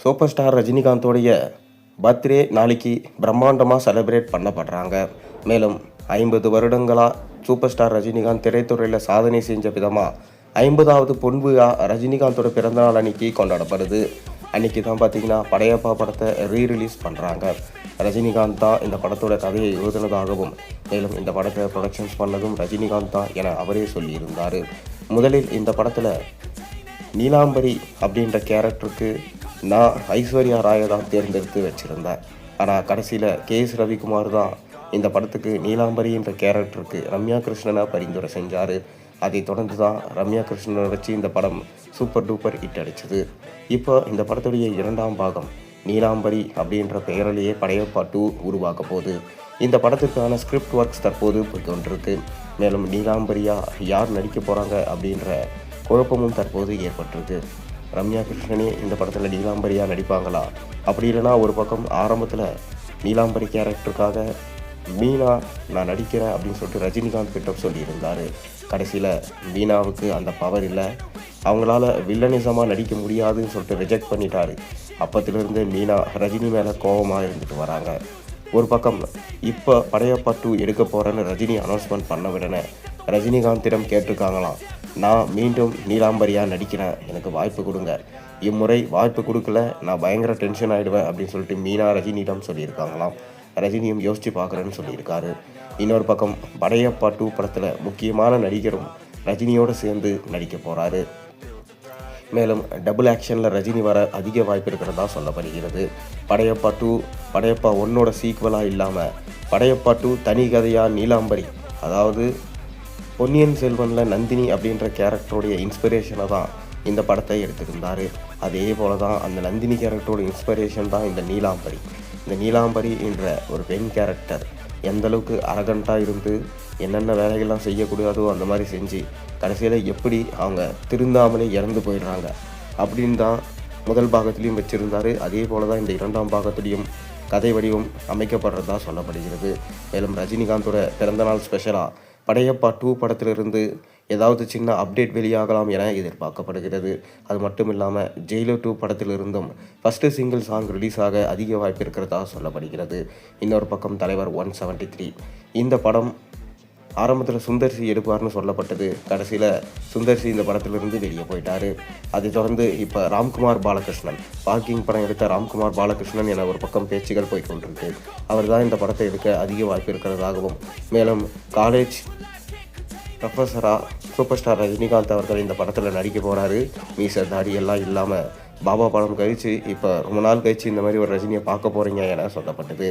Super star ரஜினிகாந்தோடைய birthday நாளைக்கு பிரம்மாண்டமாக celebrate பண்ணப்படுறாங்க. மேலும் 50 வருடங்களாக சூப்பர் ஸ்டார் ரஜினிகாந்த் திரைத்துறையில் சாதனை செஞ்ச விதமாக 50வது பொன்விழா ரஜினிகாந்தோட பிறந்தநாள் அன்னைக்கு கொண்டாடப்படுது. அன்றைக்கி தான் பார்த்திங்கன்னா படையப்பா படத்தை ரீரிலீஸ் பண்ணுறாங்க. ரஜினிகாந்த் தான் இந்த படத்தோட கதையை எழுதுனதாகவும் மேலும் இந்த படத்தை ப்ரொடக்ஷன்ஸ் பண்ணதும் ரஜினிகாந்த் தான் என அவரே சொல்லியிருந்தார். முதலில் இந்த படத்தில் நீலாம்பரி அப்படின்ற கேரக்டருக்கு நான் ஐஸ்வர்யா ராயை தான் தேர்ந்தெடுத்து வச்சுருந்தேன். ஆனால் கடைசியில் KS ரவிக்குமார் தான் இந்த படத்துக்கு நீலாம்பரின்ற கேரக்டருக்கு ரம்யா கிருஷ்ணனை பரிந்துரை செஞ்சார். அதை தொடர்ந்து தான் ரம்யா கிருஷ்ணனை வச்சு இந்த படம் சூப்பர் டூப்பர் ஹிட் அடிச்சது. இப்போ இந்த படத்துடைய 2ஆம் பாகம் நீலாம்பரி அப்படின்ற பெயரிலேயே படையப்பா 2 உருவாக்க போகுது. இந்த படத்திற்கான ஸ்கிரிப்ட் ஒர்க்ஸ் தற்போது போய்கொண்டிருக்கு. மேலும் நீலாம்பரியா யார் நடிக்க போகிறாங்க அப்படின்ற குழப்பமும் தற்போது ஏற்பட்டிருக்கு. ரம்யா கிருஷ்ணனே இந்த படத்தில் நீலாம்பரியாக நடிப்பாங்களா? அப்படி இல்லைனா ஒரு பக்கம் ஆரம்பத்தில் நீலாம்பரி கேரக்டருக்காக மீனா நான் நடிக்கிறேன் அப்படின்னு சொல்லிட்டு ரஜினிகாந்த் கிட்ட சொல்லியிருந்தார். கடைசியில் மீனாவுக்கு அந்த பவர் இல்லை, அவங்களால வில்லனிசமாக நடிக்க முடியாதுன்னு சொல்லிட்டு ரிஜெக்ட் பண்ணிட்டாரு. அப்பத்திலிருந்து மீனா ரஜினி மேலே கோபமாக இருந்துட்டு வராங்க. ஒரு பக்கம் இப்போ படையப்பா 2 எடுக்க போகிறேன்னு ரஜினி அனௌன்ஸ்மெண்ட் பண்ண உடனே ரஜினிகாந்திடம் கேட்டிருக்காங்களாம், நான் மீண்டும் நீலாம்பரியாக நடிக்கிறேன், எனக்கு வாய்ப்பு கொடுங்க, இம்முறை வாய்ப்பு கொடுக்கல நான் பயங்கர டென்ஷன் ஆகிடுவேன் அப்படின்னு சொல்லிட்டு மீனா ரஜினியிடம் சொல்லியிருக்காங்களாம். ரஜினியும் யோசித்து பார்க்குறேன்னு சொல்லியிருக்காரு. இன்னொரு பக்கம் படையப்பா 2 படத்தில் முக்கியமான நடிகரும் ரஜினியோடு சேர்ந்து நடிக்க போகிறாரு. மேலும் டபுள் ஆக்ஷனில் ரஜினி வர அதிக வாய்ப்பு இருக்கிறதா சொல்லப்படுகிறது. படையப்பா 2 படையப்பா 1ஓட சீக்வலாக இல்லாமல் படையப்பா 2 தனி கதையாக நீலாம்பரி, அதாவது பொன்னியின் செல்வனில் நந்தினி அப்படின்ற கேரக்டருடைய இன்ஸ்பிரேஷனை தான் இந்த படத்தை எடுத்திருந்தார். அதே போல் தான் அந்த நந்தினி கேரக்டரோட இன்ஸ்பிரேஷன் தான் இந்த நீலாம்பரி. இந்த நீலாம்பரி என்ற ஒரு பெண் கேரக்டர் எந்தளவுக்கு அரகண்ட்டாக இருந்து என்னென்ன வேலைகள்லாம் செய்யக்கூடாதோ அந்த மாதிரி செஞ்சு கடைசியில் எப்படி அவங்க திருந்தாமலே இறந்து போயிடுறாங்க அப்படின்னு தான் முதல் பாகத்துலேயும் வச்சுருந்தார். அதே போல் தான் இந்த 2ஆம் பாகத்துலேயும் கதை வடிவம் அமைக்கப்படுறதா சொல்லப்படுகிறது. மேலும் ரஜினிகாந்தோட பிறந்தநாள் ஸ்பெஷலாக படையப்பா 2 படத்திலிருந்து ஏதாவது சின்ன அப்டேட் வெளியாகலாம் என எதிர்பார்க்கப்படுகிறது. அது மட்டும் இல்லாமல் ஜெயிலர் 2 படத்திலிருந்தும் ஃபஸ்ட்டு சிங்கிள் சாங் ரிலீஸ் ஆக அதிக வாய்ப்பு இருக்கிறதா சொல்லப்படுகிறது. இன்னொரு பக்கம் தலைவர் 173 இந்த படம் ஆரம்பத்தில் சுந்தர்சி எடுப்பார்னு சொல்லப்பட்டது. கடைசியில் சுந்தர்சி இந்த படத்திலிருந்து வெளியே போயிட்டார். அதை தொடர்ந்து இப்போ ராம்குமார் பாலகிருஷ்ணன், பார்க்கிங் படம் எடுத்த ராம்குமார் பாலகிருஷ்ணன் என ஒரு பக்கம் பேச்சுகள் போய்கொண்டிருக்கு. அவர் தான் இந்த படத்தை எடுக்க அதிக வாய்ப்பு இருக்கிறதாகவும் மேலும் காலேஜ் ப்ரொஃபஸராக சூப்பர் ஸ்டார் ரஜினிகாந்த் அவர்கள் இந்த படத்தில் நடிக்க போகிறாரு. மீசர் தாடி எல்லாம் இல்லாமல் பாபா படம் கழித்து இப்போ ரொம்ப நாள் கழித்து இந்த மாதிரி ஒரு ரஜினியை பார்க்க போகிறீங்க என சொல்லப்பட்டது.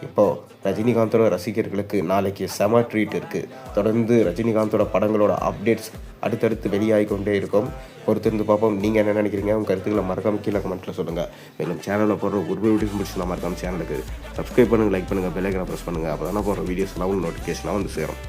இப்போது ரஜினிகாந்தோட ரசிகர்களுக்கு நாளைக்கு செம ட்ரீட் இருக்குது. தொடர்ந்து ரஜினிகாந்தோட படங்களோட அப்டேட்ஸ் அடுத்தடுத்து வெளியாகி கொண்டே இருக்கும். பொறுத்திருந்து பார்ப்போம். நீங்கள் என்ன நினைக்கிறீங்க? உங்கள் கருத்துக்களை மறக்காம கீழே கமெண்ட்டில் சொல்லுங்கள். மேலும் சேனலில் போடுற ஒரு வீடியோஸ் முடிச்சுனா மறக்காம சேனலுக்கு சப்ஸ்கிரைப் பண்ணுங்கள், லைக் பண்ணுங்கள், பெல் ஐகானை ப்ரெஸ் பண்ணுங்கள். அப்போ தானே போடுற வீடியோஸ் எல்லாம் நோட்டிஃபிகேஷனாக வந்து சேரும்.